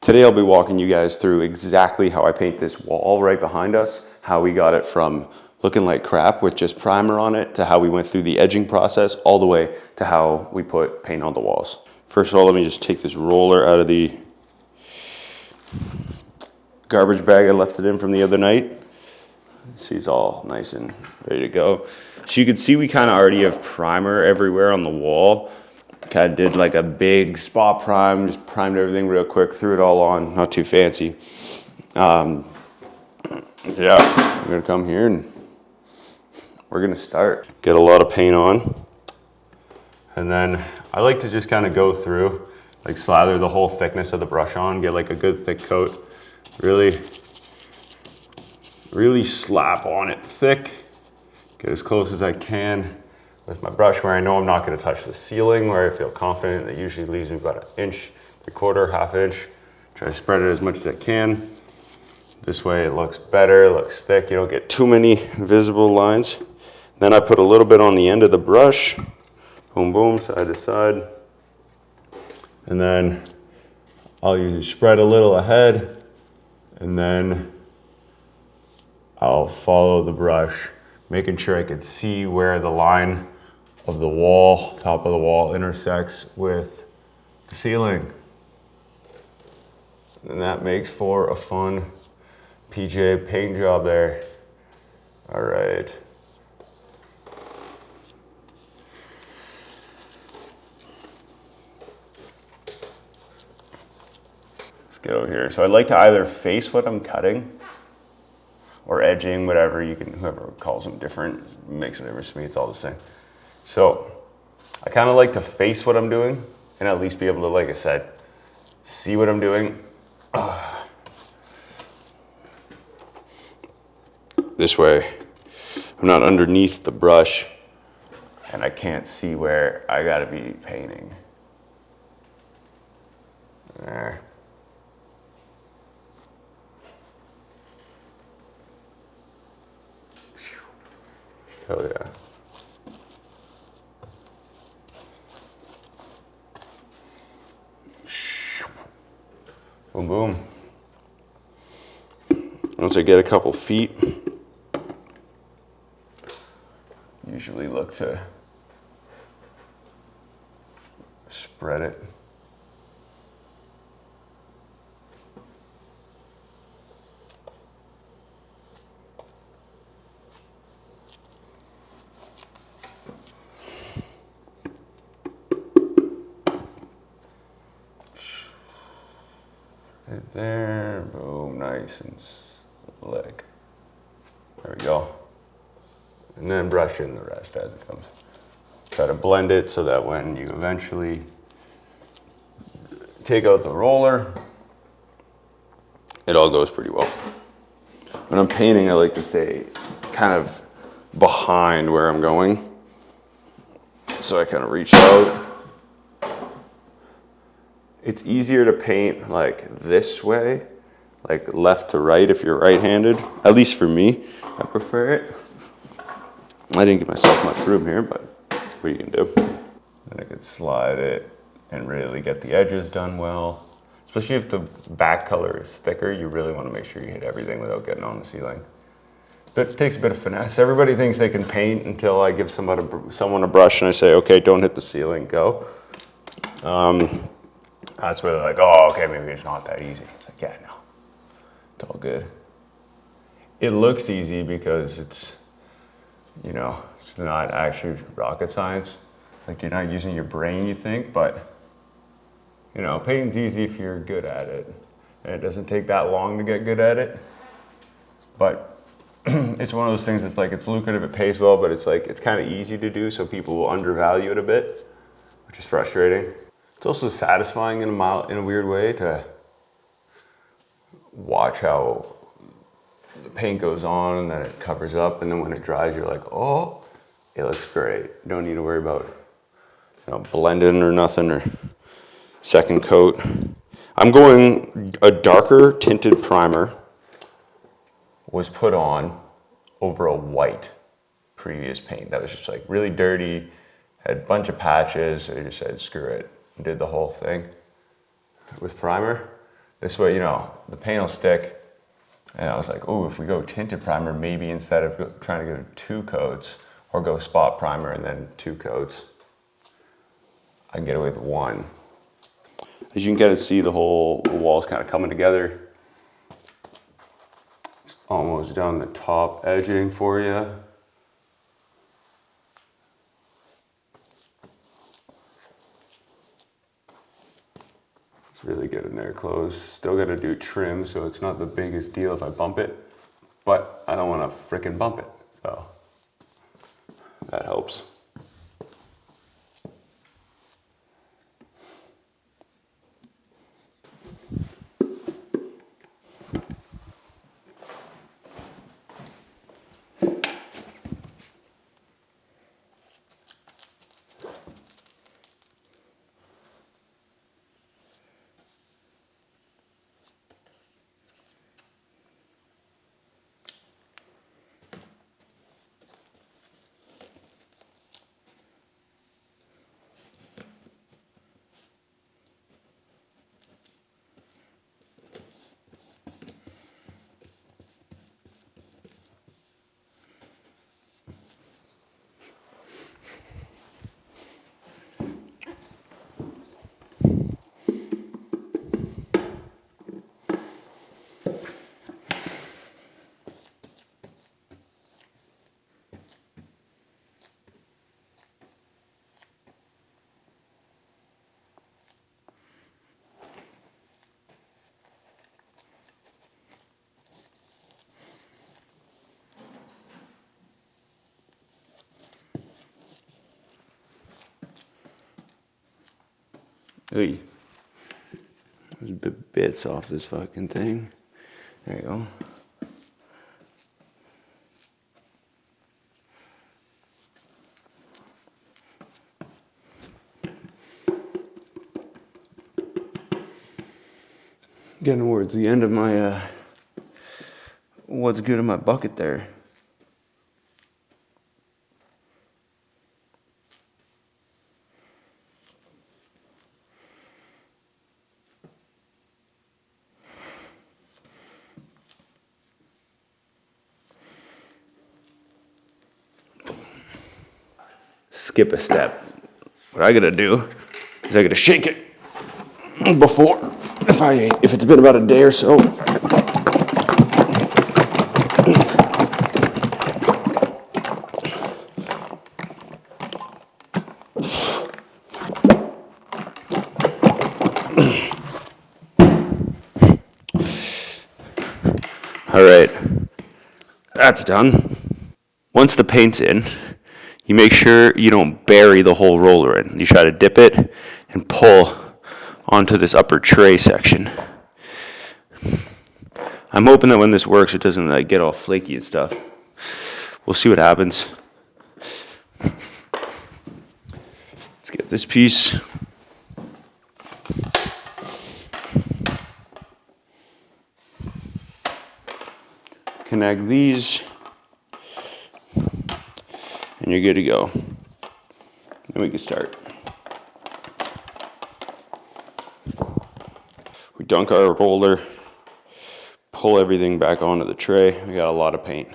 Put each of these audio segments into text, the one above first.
Today I'll be walking you guys through exactly how I paint this wall right behind us, how we got it from looking like crap with just primer on it to how we went through the edging process all the way to how we put paint on the walls. First of all, let me just take this roller out of the garbage bag I left it in from the other night. See, it's all nice and ready to go. So you can see we kind of already have primer everywhere on the wall. Kind of did like a big spot prime, just primed everything real quick, threw it all on, not too fancy. Yeah, I'm gonna come here and we're gonna start. Get a lot of paint on. And then I like to just kind of go through, like slather the whole thickness of the brush on, get like a good thick coat. Really slap on it thick. Get as close as I can with my brush where I know I'm not gonna touch the ceiling, where I feel confident. It usually leaves me about 1 inch, 3/4, ½ inch. Try to spread it as much as I can. This way it looks better, it looks thick. You don't get too many visible lines. Then I put a little bit on the end of the brush. Boom, boom, side to side. And then I'll usually spread a little ahead and then I'll follow the brush, making sure I can see where the line of the wall, top of the wall, intersects with the ceiling. And that makes for a fun PJ paint job there. All right. Let's get over here. So I'd like to either face what I'm cutting or edging, whatever you can, whoever calls them different, makes a difference to me, it's all the same. So I kind of like to face what I'm doing and at least be able to, like I said, see what I'm doing. This way, I'm not underneath the brush and I can't see where I gotta be painting. There. Hell yeah. Boom, boom. Once I get a couple feet, usually look to spread it. Right there, boom, nice and slick. There we go. And then brush in the rest as it comes. Try to blend it so that when you eventually take out the roller, it all goes pretty well. When I'm painting, I like to stay kind of behind where I'm going. So I kind of reach out. It's easier to paint like this way, like left to right if you're right-handed. At least for me, I prefer it. I didn't give myself much room here, but what are you gonna do? Then I could slide it and really get the edges done well. Especially if the back color is thicker, you really wanna make sure you hit everything without getting on the ceiling. But it takes a bit of finesse. Everybody thinks they can paint until I give someone a brush and I say, okay, don't hit the ceiling, go. That's where they're like, oh, okay, maybe it's not that easy. It's like, yeah, no, it's all good. It looks easy because it's, you know, it's not actually rocket science. Like you're not using your brain, you think, but you know, painting's easy if you're good at it. And it doesn't take that long to get good at it. But it's one of those things that's like, it's lucrative, it pays well, but it's like, it's kind of easy to do, so people will undervalue it a bit, which is frustrating. It's also satisfying in a weird way to watch how the paint goes on and then it covers up, and then when it dries, you're like, oh, it looks great. You don't need to worry about, you know, blending or nothing or second coat. I'm going a darker tinted primer was put on over a white previous paint that was just like really dirty, had a bunch of patches, so I just said screw it and did the whole thing with primer. This way, you know, the paint will stick. And I was like, oh, if we go tinted primer, maybe instead of trying to go 2 coats or go spot primer and then 2 coats, I can get away with 1. As you can kind of see, the wall's kind of coming together. It's almost down the top edging for you. It's really good in there close. Still got to do trim, so it's not the biggest deal if I bump it, but I don't want to frickin' bump it, so that helps. Hey, there's bits off this fucking thing. There you go. Getting towards the end of my, what's good in my bucket there. Skip a step. What I gotta do is I gotta shake it before, if it's been about a day or so. All right, that's done. Once the paint's in, you make sure you don't bury the whole roller in. You try to dip it and pull onto this upper tray section. I'm hoping that when this works, it doesn't like get all flaky and stuff. We'll see what happens. Let's get this piece. Connect these. And you're good to go. Then we can start. We dunk our roller, pull everything back onto the tray. We got a lot of paint.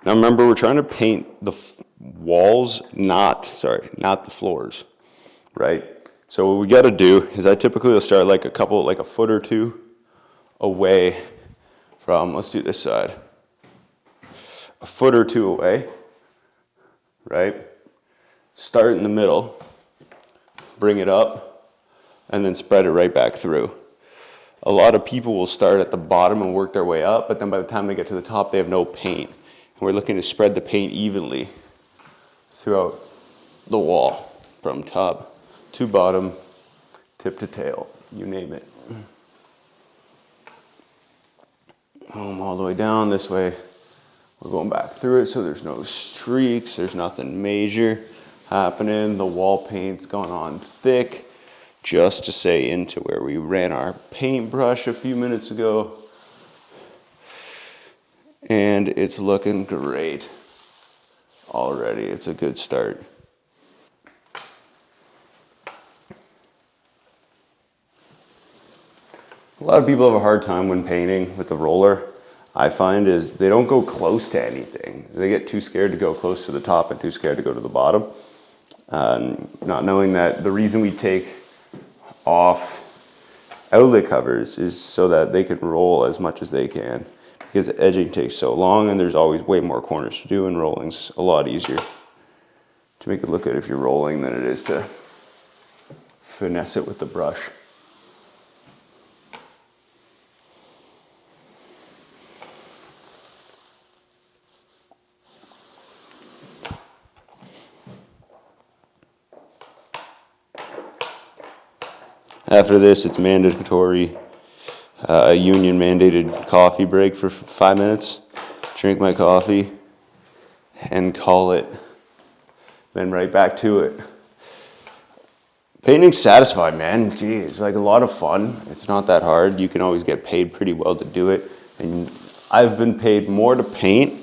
Now remember, we're trying to paint the walls, not the floors, right? So what we got to do is I typically will start like a foot or 2 away from, let's do this side. A foot or 2 away, right? Start in the middle, bring it up, and then spread it right back through. A lot of people will start at the bottom and work their way up, but then by the time they get to the top, they have no paint. And we're looking to spread the paint evenly throughout the wall, from top to bottom, tip to tail, you name it. All the way down this way. We're going back through it so there's no streaks, there's nothing major happening. The wall paint's going on thick, just to say into where we ran our paintbrush a few minutes ago. And it's looking great already. It's a good start. lot of people have a hard time when painting with the roller. I find is they don't go close to anything. They get too scared to go close to the top and too scared to go to the bottom. Not knowing that the reason we take off outlet covers is so that they can roll as much as they can, because edging takes so long and there's always way more corners to do, and rolling's a lot easier to make it look good if you're rolling than it is to finesse it with the brush. After this, it's mandatory, union mandated coffee break for 5 minutes. Drink my coffee and call it, then right back to it. Painting's satisfying, man. Gee, it's like a lot of fun. It's not that hard. You can always get paid pretty well to do it. And I've been paid more to paint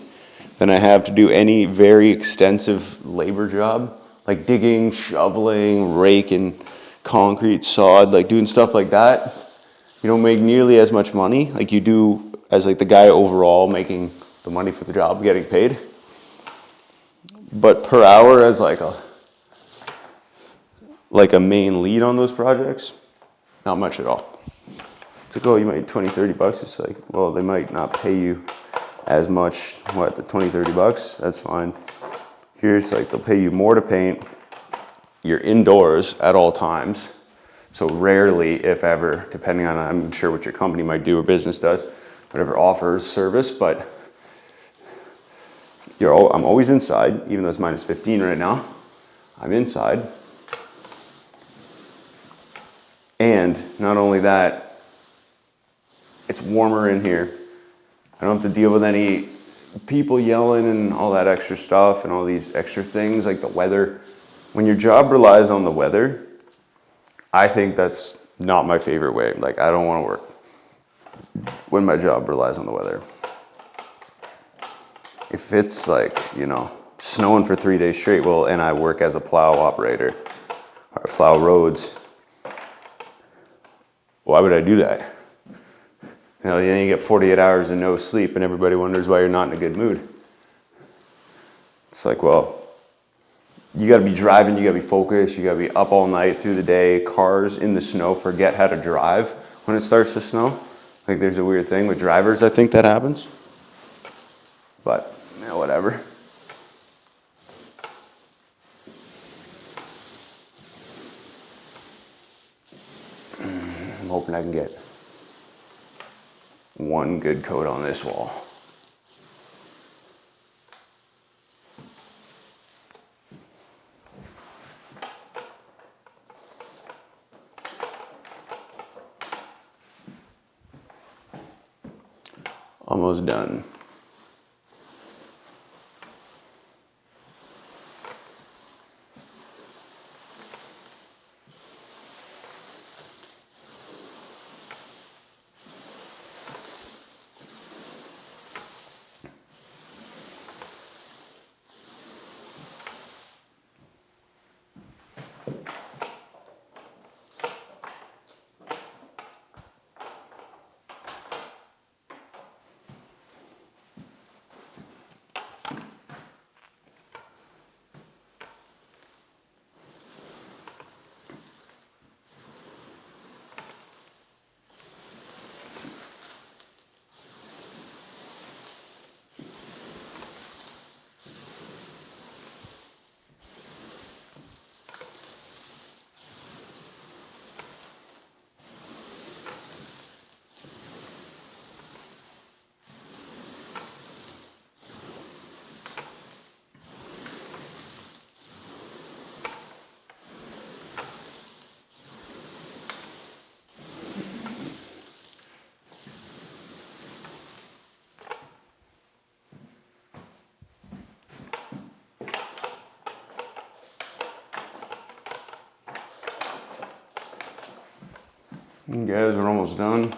than I have to do any very extensive labor job, like digging, shoveling, raking, concrete, sod, like doing stuff like that. You don't make nearly as much money like you do as like the guy overall making the money for the job getting paid. But per hour as like a main lead on those projects, not much at all. It's like, oh, you made 20, 30 bucks. It's like, well, they might not pay you as much, the 20, 30 bucks, that's fine. Here it's like they'll pay you more to paint. You're indoors at all times. So rarely, if ever, depending on, I'm sure what your company might do or business does, whatever offers service, but I'm always inside, even though it's minus 15 right now, I'm inside. And not only that, it's warmer in here. I don't have to deal with any people yelling and all that extra stuff and all these extra things like the weather. When your job relies on the weather, I think that's not my favorite way. Like, I don't want to work when my job relies on the weather. If it's like, snowing for 3 days straight, well, and I work as a plow operator or plow roads, why would I do that? Then you get 48 hours and no sleep and everybody wonders why you're not in a good mood. It's like, well, you gotta be driving, you gotta be focused, you gotta be up all night through the day. Cars in the snow forget how to drive when it starts to snow. Like, there's a weird thing with drivers, I think that happens. But, whatever. I'm hoping I can get one good coat on this wall. Almost done. Guys, we're almost done.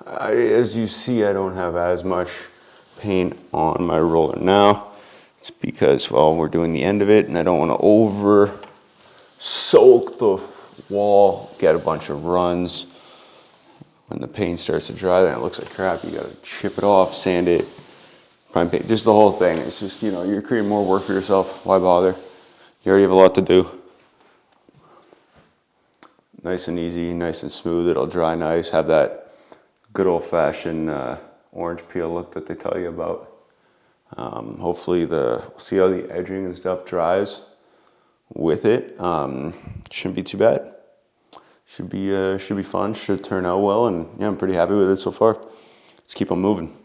As you see, I don't have as much paint on my roller now. It's because, well, we're doing the end of it and I don't want to over soak the wall, get a bunch of runs. When the paint starts to dry, then it looks like crap. You gotta chip it off, sand it, prime paint, just the whole thing. It's just, you know, you're creating more work for yourself. Why bother? You already have a lot to do. Nice and easy, nice and smooth. It'll dry nice, have that good old-fashioned orange peel look that they tell you about. Hopefully we'll see how the edging and stuff dries with it. Shouldn't be too bad. Should be fun, should turn out well, and yeah, I'm pretty happy with it so far. Let's keep on moving.